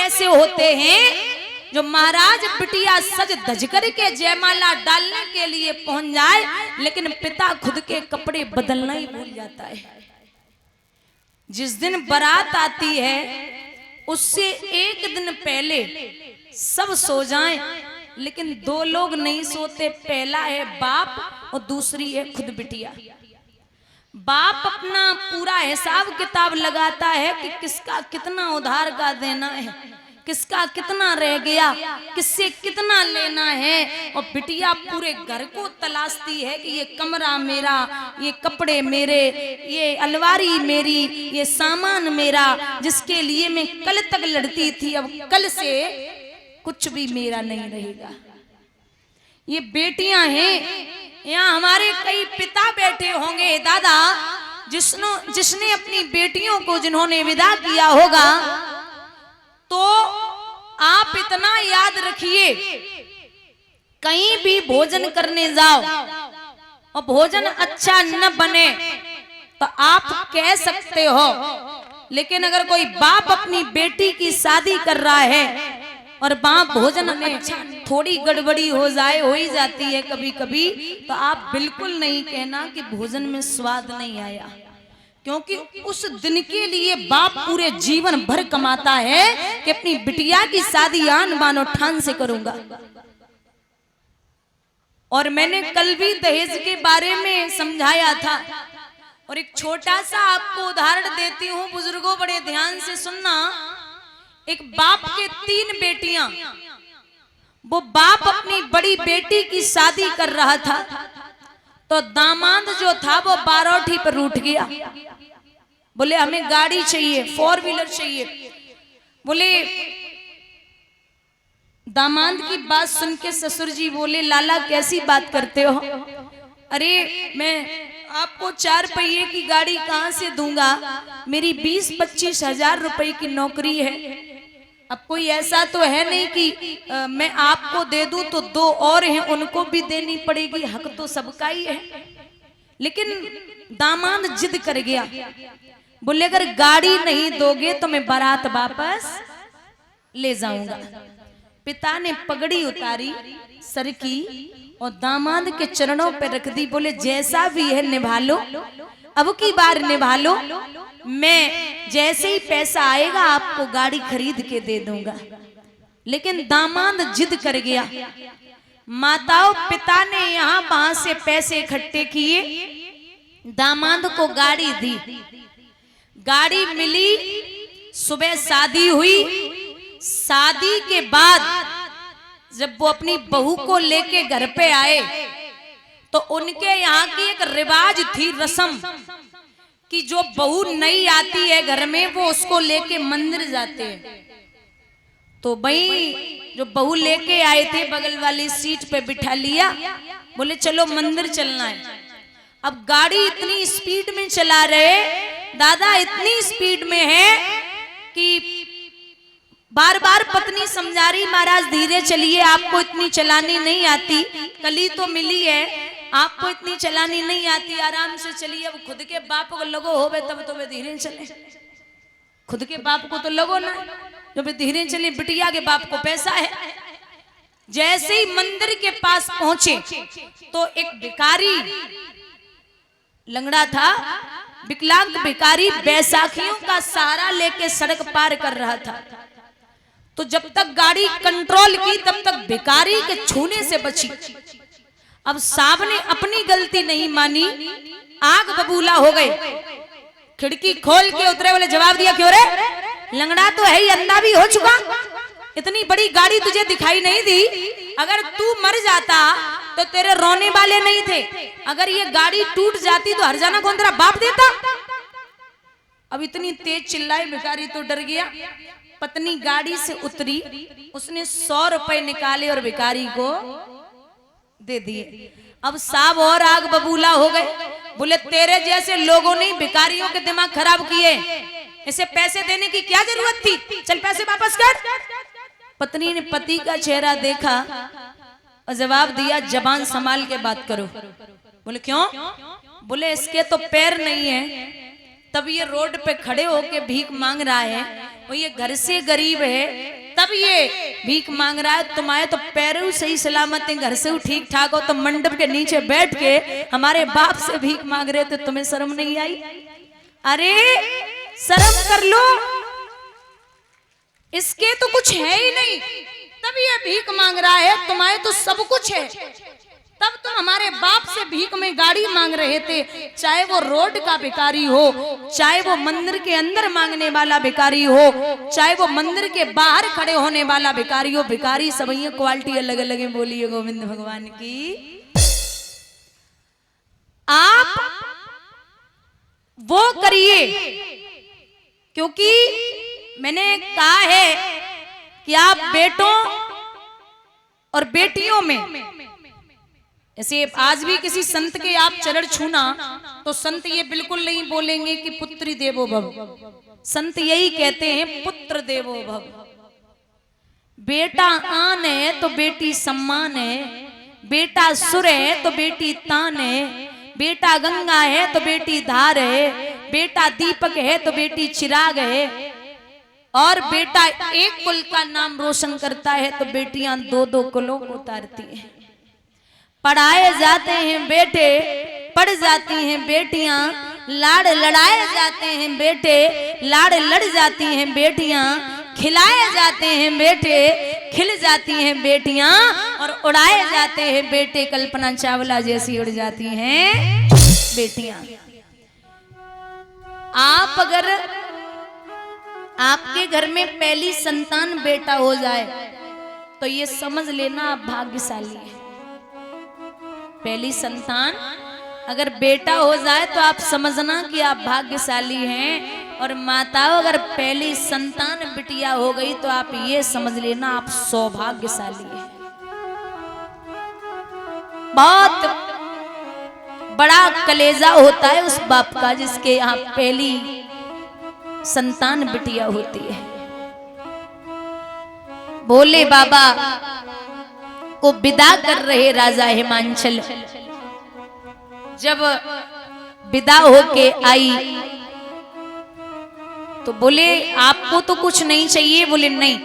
ऐसे होते हैं जो महाराज बिटिया सज धज करके जयमाला डालने के लिए पहुंच जाए, लेकिन पिता खुद के कपड़े बदलना ही भूल जाता है। जिस दिन बारात आती है उससे एक दिन पहले सब सो जाएं, लेकिन दो लोग नहीं सोते। पहला है बाप और दूसरी है खुद बिटिया। बाप अपना पूरा हिसाब किताब लगाता है कि किसका कितना उधार का देना है, किसका कितना रह गया, किससे कितना लेना है। और बिटिया पूरे घर को तलाशती है कि ये कमरा मेरा, ये कपड़े मेरे, ये अलमारी मेरी, ये सामान मेरा, जिसके लिए मैं कल तक लड़ती थी, अब कल से कुछ भी मेरा नहीं रहेगा। ये बेटियां हैं। यहाँ हमारे कई पिता बैठे होंगे, दादा, जिसने अपनी बेटियों को जिन्होंने विदा किया होगा, तो आप इतना याद रखिए, कहीं भी भोजन करने जाओ और भोजन अच्छा न बने तो आप कह सकते हो, लेकिन अगर कोई बाप अपनी बेटी की शादी कर रहा है और बाप भोजन में थोड़ी गड़बड़ी हो जाए, हो ही जाती है कभी कभी, तो आप बिल्कुल नहीं कहना कि भोजन में स्वाद नहीं आया, क्योंकि उस दिन के लिए बाप पूरे जीवन भर कमाता है कि अपनी बिटिया की शादी आन बानो ठान से करूंगा। और मैंने कल भी दहेज के बारे में समझाया था, और एक छोटा सा आपको उदाहरण देती हूँ, बुजुर्गों बड़े ध्यान से सुनना। एक बाप के 3 बेटियां, वो बाप अपनी बड़ी बेटी की शादी कर रहा था, तो दामाद जो था वो बारौठी पर रूठ गया। बोले हमें गाड़ी चाहिए, 4 व्हीलर चाहिए। बोले दामाद की बात सुन के ससुर जी बोले, लाला कैसी बात करते हो? अरे मैं आपको 4 पहिए की गाड़ी कहां से दूंगा, मेरी 20-25 हजार रुपए की नौकरी है। अब कोई ऐसा तो है नहीं कि मैं आपको दे दूं तो 2 और हैं उनको भी देनी पड़ेगी, हक तो सबका ही है। लेकिन दामाद जिद कर गया, बोले अगर गाड़ी नहीं दोगे तो मैं बारात वापस ले जाऊंगा। पिता ने पगड़ी उतारी सर की और दामाद के चरणों पर रख दी। बोले जैसा भी है निभा लो, अब की बार निभा लो, मैं जैसे ही पैसा आएगा आपको गाड़ी खरीद के दे दूंगा। लेकिन दामाद जिद कर गया। माताओं पिता ने यहाँ वहां से पैसे इकट्ठे किए, दामाद को गाड़ी दी, गाड़ी मिली, सुबह शादी हुई। शादी के बाद जब वो अपनी बहू को लेके घर पे आए तो उनके यहाँ की एक रिवाज थी, रस्म, कि जो बहू नई आती है घर में वो उसको लेके मंदिर जाते हैं। तो भाई जो बहू लेके आए थे बगल वाली सीट पे बिठा लिया, बोले चलो मंदिर चलना है। अब गाड़ी इतनी स्पीड में चला रहे दादा, इतनी स्पीड में है कि बार बार पत्नी समझा रही महाराज धीरे चलिए, आपको इतनी चलानी नहीं आती, कली तो मिली है, आपको इतनी चलानी नहीं आती, आराम से चलिए। अब खुद के बाप को लगो होवे तब तो वे धीरे चले, खुद के बाप को तो लगो ना, जो वे धीरे चले, बिटिया के बाप को पैसा है। जैसे ही मंदिर के पास पहुंचे तो एक भिखारी, लंगड़ा था, विकलांग भिखारी, बैसाखियों का सहारा लेके सड़क पार कर रहा था। तो जब तक गाड़ी कंट्रोल की तब तक भिखारी के छूने से बची। अब साहब ने अपनी गलती नहीं मानी, आग बबूला हो गए, खिड़की खोल के उतरे, बोले जवाब दिया क्यों रे, लंगड़ा तो है ही, अंधा भी हो चुका, इतनी बड़ी गाड़ी तुझे दिखाई नहीं दी, अगर तू मर जाता तो तेरे रोने वाले नहीं थे, अगर ये गाड़ी टूट जाती तो हरजाना कौन तेरा बाप देता। अब इतनी तेज चिल्लाई, भिखारी तो डर गया। पत्नी गाड़ी से उतरी, उसने 100 रुपए निकाले और भिखारी को दे दिए। अब साहब और आग बबूला हो गए, बोले तेरे जैसे लोगों ने भिखारियों के दिमाग खराब किए, इसे पैसे देने की क्या जरूरत थी, चल पैसे वापस कर। पत्नी ने पति का चेहरा देखा और जवाब दिया, जबान संभाल के बात करो। बोले क्यों? बोले इसके तो पैर नहीं है, तब ये रोड पे खड़े होके भीख मांग रहा है, और ये घर से गरीब है, तब ये भीख मांग रहा है। तुम आए तो पैरों सही सलामत है, घर से ठीक ठाक हो, तो मंडप के नीचे बैठ के हमारे बाप से भीख मांग रहे थे, तुम्हें शर्म नहीं आई? अरे शर्म कर लो, इसके तो कुछ है ही नहीं, तब ये भीख मांग रहा है। तुम्हारे तो सब कुछ है, तब तुम हमारे बाप से भीख में गाड़ी मांग रहे थे। चाहे वो रोड का भिखारी हो, चाहे वो मंदिर के अंदर मांगने वाला भिखारी हो, चाहे वो मंदिर के बाहर खड़े होने वाला भिखारी हो, भिखारी सब ही क्वालिटी अलग अलग है। बोलिए गोविंद भगवान की। आप वो करिए, क्योंकि मैंने कहा है कि आप बेटों और बेटियों में, ऐसे आज भी किसी संत के आप चरण छूना तो संत ये बिल्कुल नहीं बोलेंगे कि पुत्री देवो भव, संत यही कहते हैं पुत्र देवो भव। बेटा आन है तो बेटी सम्मान है, बेटा सुर है तो बेटी तान है, बेटा गंगा है तो बेटी धार है, बेटा दीपक है तो बेटी चिराग है, और बेटा एक कुल का नाम रोशन करता है तो बेटियां दो दो कुलों को उतारती हैं। पढ़ाए जाते हैं बेटे, पढ़ जाती हैं बेटियां, लाड़ लड़ाए जाते हैं बेटे, लाड़ लड़ जाती हैं बेटियां, खिलाए जाते हैं बेटे, खिल जाती हैं बेटियां, और उड़ाए जाते हैं बेटे, कल्पना चावला जैसी उड़ जाती हैं बेटियां। आप अगर आपके घर में पहली संतान बेटा हो जाए तो ये समझ लेना आप भाग्यशाली हैं। पहली संतान अगर बेटा हो जाए तो आप समझना कि आप भाग्यशाली हैं, और माताओं अगर पहली संतान बिटिया हो गई तो आप ये समझ लेना आप सौभाग्यशाली हैं। बहुत बड़ा कलेजा होता है उस बाप का जिसके यहाँ पहली संतान बिटिया होती है। भोले बाबा को विदा कर रहे राजा हिमांचल, जब विदा होके आई तो बोले आपको तो कुछ नहीं चाहिए? बोले नहीं,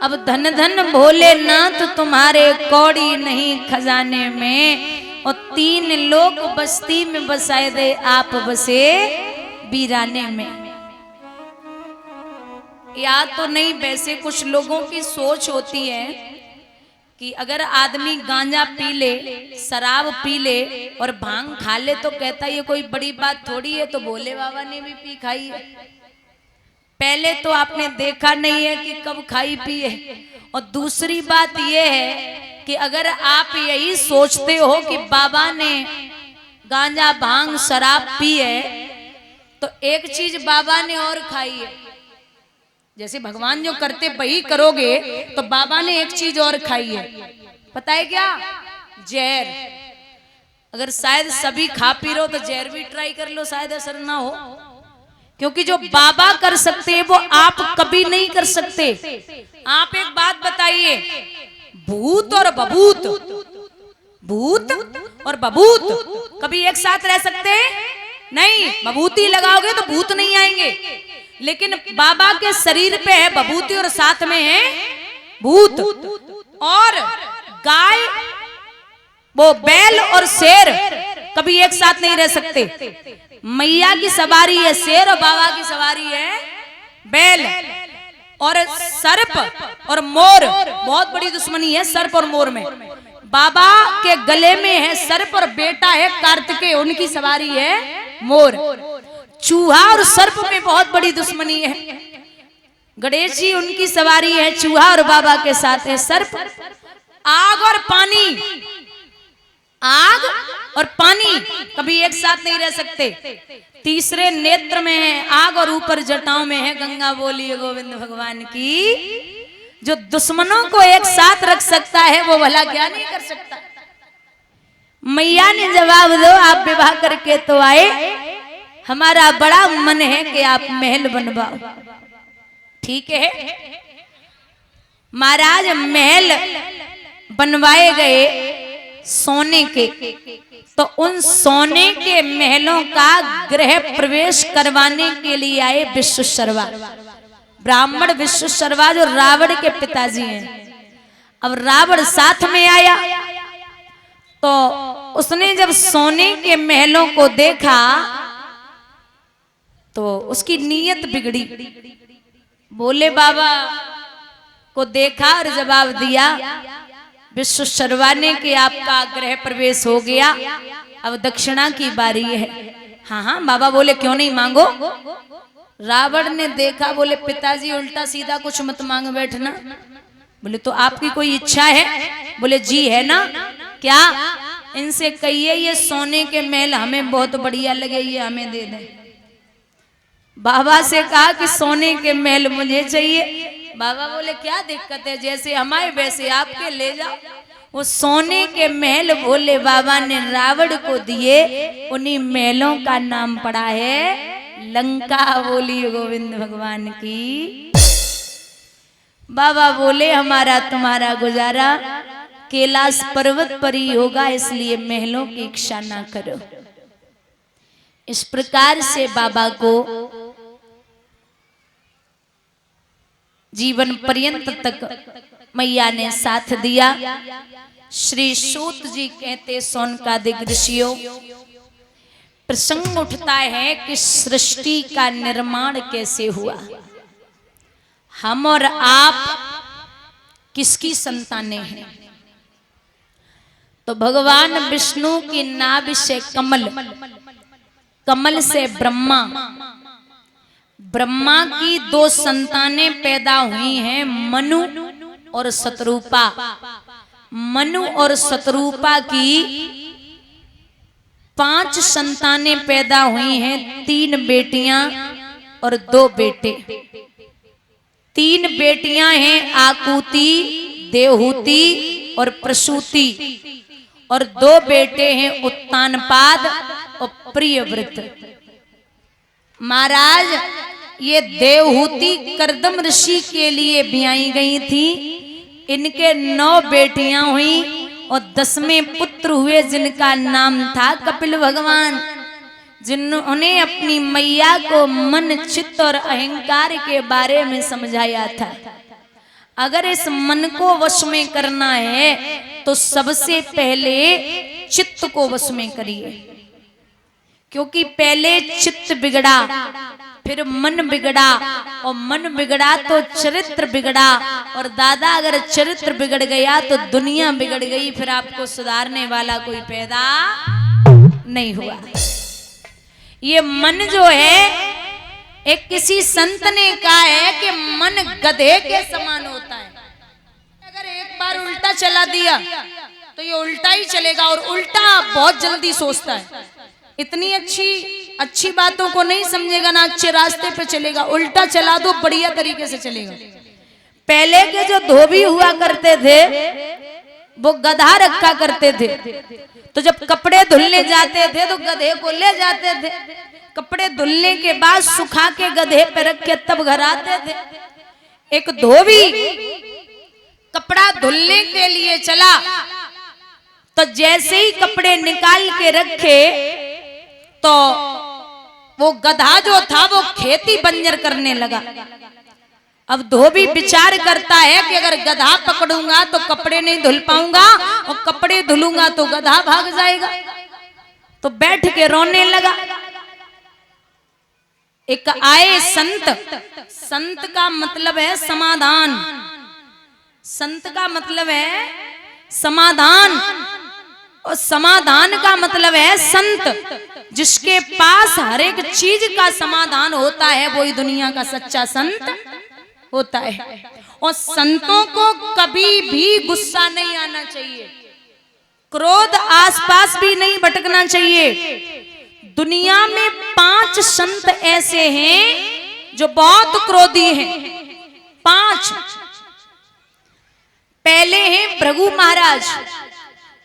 अब धन धन भोलेनाथ तुम्हारे कौड़ी नहीं खजाने में, और 3 लोग बस्ती में बसाए दे आप बसे वीराने में। या तो नहीं, वैसे कुछ लोगों की सोच होती है कि अगर आदमी गांजा पी ले, शराब पी ले और भांग खा ले तो कहता ये कोई बड़ी बात थोड़ी है, तो भोले बाबा ने भी पी खाई है। पहले तो आपने देखा नहीं है कि कब खाई पी है, और दूसरी बात ये है कि अगर आप यही सोचते हो कि बाबा ने गांजा भांग शराब पी है, तो एक चीज बाबा ने और खाई है। जैसे भगवान जो करते वही करोगे, तो बाबा ने एक चीज और खाई है, पता है क्या? जहर। अगर शायद सभी खा पी रहे हो तो जहर भी ट्राई कर लो, शायद असर ना हो। क्योंकि जो बाबा कर सकते हैं वो आप कभी नहीं कर सकते। आप एक बात बताइए, भूत और बभूत, भूत और बभूत कभी एक साथ रह सकते हैं? नहीं। बभूती लगाओगे तो भूत नहीं आएंगे, लेकिन बाबा के शरीर पे है बभूती और साथ में है भूत। और गाय, वो बैल और शेर कभी एक साथ नहीं रह सकते। मैया की सवारी है शेर और बाबा की सवारी है बैल। और सर्प और मोर, बहुत बड़ी दुश्मनी है सर्प और मोर में। बाबा के गले में है सर्प और बेटा है कार्तिकेय, उनकी सवारी है मोर। चूहा और सर्प में बहुत बड़ी दुश्मनी है। गणेश जी उनकी सवारी है चूहा और बाबा के साथ है सर्प। आग और पानी, आग और पानी कभी एक साथ नहीं रह सकते। तीसरे नेत्र में है आग और ऊपर जटाओं में है गंगा। बोलिए गोविंद भगवान की। जो दुश्मनों को एक साथ रख सकता है वो भला क्या नहीं कर सकता। मैया ने जवाब दो, आप विवाह करके तो आए, हमारा बड़ा मन है कि आप महल बनवाओ। ठीक है, महाराज महल बनवाए गए सोने के, तो उन सोने के महलों का गृह प्रवेश करवाने के लिए आए विश्वशर्मा। ब्राह्मण विश्वशर्मा जो रावण के पिताजी हैं। अब रावण साथ में आया तो उसने जब सोने के महलों को देखा तो उसकी नीयत बिगड़ी। भोले बाबा को देखा और जवाब दिया विश्वशर्मा ने कि आपका गृह प्रवेश हो गया, अब दक्षिणा की बारी है। हाँ हाँ बाबा बोले क्यों नहीं, मांगो। रावण ने देखा, बोले पिताजी उल्टा सीधा कुछ मत मांग बैठना। बोले तो आपकी कोई इच्छा है? बोले जी है ना। क्या? इनसे कहिए ये सोने के महल हमें बहुत बढ़िया लगे, ये हमें दे दें। बाबा से कहा कि सोने के महल मुझे चाहिए। बाबा बोले क्या दिक्कत है, जैसे हमारे वैसे आपके ले जाओ। वो सोने के महल भोले बाबा ने रावण को दिए। उन्हीं महलों का नाम पड़ा है लंका। बोलिए गोविंद भगवान की। बाबा बोले हमारा तुम्हारा गुजारा कैलाश पर्वत पर ही होगा, इसलिए महलों की इच्छा ना करो। इस प्रकार से बाबा को जीवन पर्यंत तक मैया ने साथ दिया। श्री सूत जी कहते सोनकादिक ऋषियों, प्रसंग उठता है कि सृष्टि का निर्माण कैसे हुआ। हम और आप किसकी संतानें हैं? तो भगवान विष्णु की नाभि से कमल, कमल से ब्रह्मा, ब्रह्मा की दो संतानें पैदा हुई हैं, मनु और शतरूपा। मनु और शतरूपा की 5 संतानें पैदा हुई हैं, 3 बेटियां और 2 बेटे। 3 बेटियां हैं आकुति, देवहूति और प्रसूति, और 2 बेटे हैं उत्तानपाद और प्रियव्रत। महाराज ये देवहूति करदम ऋषि के लिए ब्याई गई थी। इनके 9 बेटियां हुई और 10वें पुत्र हुए, जिनका नाम था कपिल भगवान, जिन्होंने अपनी मैया को मन, चित्त और अहंकार के बारे में समझाया था। अगर इस मन को वश में करना है तो सबसे पहले चित्त को वश में करिए, क्योंकि पहले चित्त बिगड़ा, फिर मन बिगड़ा, और मन बिगड़ा तो चरित्र बिगड़ा, और दादा अगर चरित्र बिगड़ गया तो दुनिया बिगड़ गई, फिर आपको सुधारने वाला कोई पैदा नहीं हुआ। ये मन जो है, एक किसी संत ने कहा है कि मन गधे के समान होता है। अगर एक बार उल्टा चला दिया तो ये उल्टा ही चलेगा, और उल्टा बहुत जल्दी सोचता है। इतनी अच्छी बातों को नहीं समझेगा ना, अच्छे रास्ते पे चलेगा। उल्टा चला दो बढ़िया तरीके से चलेगा। पहले के जो धोबी हुआ करते थे वो गधा रखा करते थे, तो जब कपड़े धुलने जाते थे तो गधे को ले जाते थे। कपड़े धुलने के बाद सुखा के गधे पे रख के तब घर आते थे। एक धोबी कपड़ा धुलने के लिए चला तो जैसे ही कपड़े निकाल के रखे तो वो गधा जो था वो खेती बंजर करने लगा। अब धोबी विचार करता है कि अगर गधा पकड़ूंगा तो कपड़े नहीं धुल पाऊंगा, और कपड़े धुलूंगा तो गधा भाग जाएगा। तो बैठ के रोने लगा। एक आए संत। संत का मतलब है समाधान। संत का मतलब है समाधान, और समाधान का मतलब है संत। जिसके पास हर एक चीज का समाधान होता है वही दुनिया का सच्चा संत होता है। और संतों को कभी भी गुस्सा नहीं आना चाहिए, क्रोध आसपास भी नहीं भटकना चाहिए। दुनिया में 5 संत ऐसे हैं जो बहुत क्रोधी हैं। 5। पहले हैं भृगु महाराज,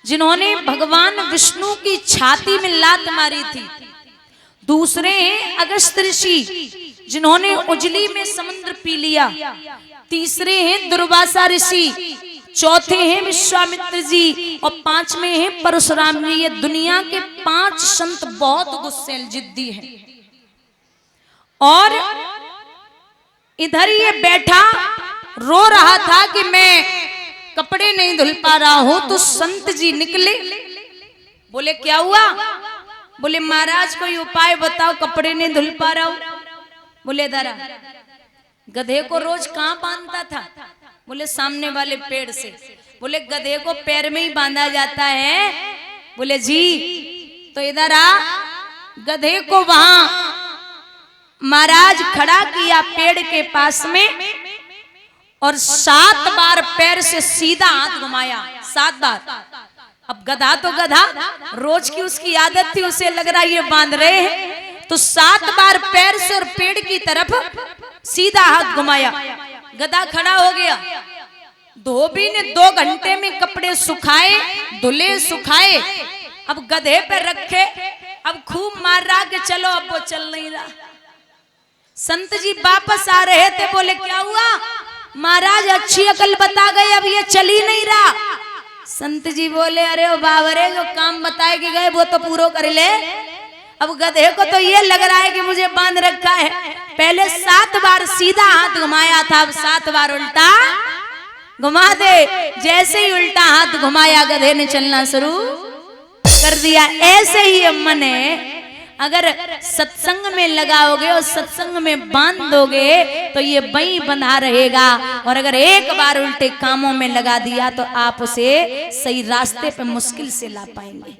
जिन्होंने भगवान विष्णु की छाती में लात मारी थी। दूसरे हैं अगस्त्य ऋषि, जिन्होंने उजली में समुद्र पी लिया। तीसरे हैं दुर्वासा ऋषि। चौथे हैं विश्वामित्र जी, और 5वें हैं परशुराम जी। ये दुनिया के 5 संत बहुत गुस्सेल जिद्दी हैं। और इधर ये बैठा रो रहा था कि मैं कपड़े नहीं धुल पा रहा हूं, तो संत जी निकले। बोले क्या हुआ? बोले महाराज कोई उपाय बताओ, कपड़े नहीं धुल पा रहा हूं। बोले दारा गधे को रोज कहां बांधता था? बोले सामने वाले पेड़ से। बोले गधे को पैर में ही बांधा जाता है? बोले जी। तो इधर आ, गधे को वहां महाराज खड़ा किया पेड़ के पास में, और 7 बार पैर से सीधा हाथ घुमाया, 7 बार। अब गधा तो गधा, रोज की उसकी आदत थी, उसे लग रहा ये बांध रहे हैं, तो 7 बार पैर से और पेड़ की तरफ सीधा हाथ घुमाया। गधा खड़ा हो गया। धोबी ने 2 घंटे में कपड़े सुखाए, धुले सुखाए, अब गधे पे रखे, अब खूब मार रहा कि चलो, अब वो चल नहीं रहा। संत जी वापस आ रहे थे। बोले क्या हुआ? महाराज अच्छी अकल बता गए, अब ये चल ही नहीं रहा। संत जी बोले अरे ओ बाबरे, जो काम बताए के गए वो तो पूरा कर ले। अब गधे को तो ये लग रहा है कि मुझे बांध रखा है। पहले 7 बार सीधा हाथ घुमाया था, अब 7 बार उल्टा घुमा दे। जैसे ही उल्टा हाथ घुमाया, गधे ने चलना शुरू कर दिया। ऐसे ही अम्मा ने अगर सत्संग में लगाओगे और सत्संग में बांध दोगे तो ये वहीं बंधा रहेगा, और अगर एक बार उल्टे कामों में लगा दिया तो आप उसे सही रास्ते पे मुश्किल से ला पाएंगे।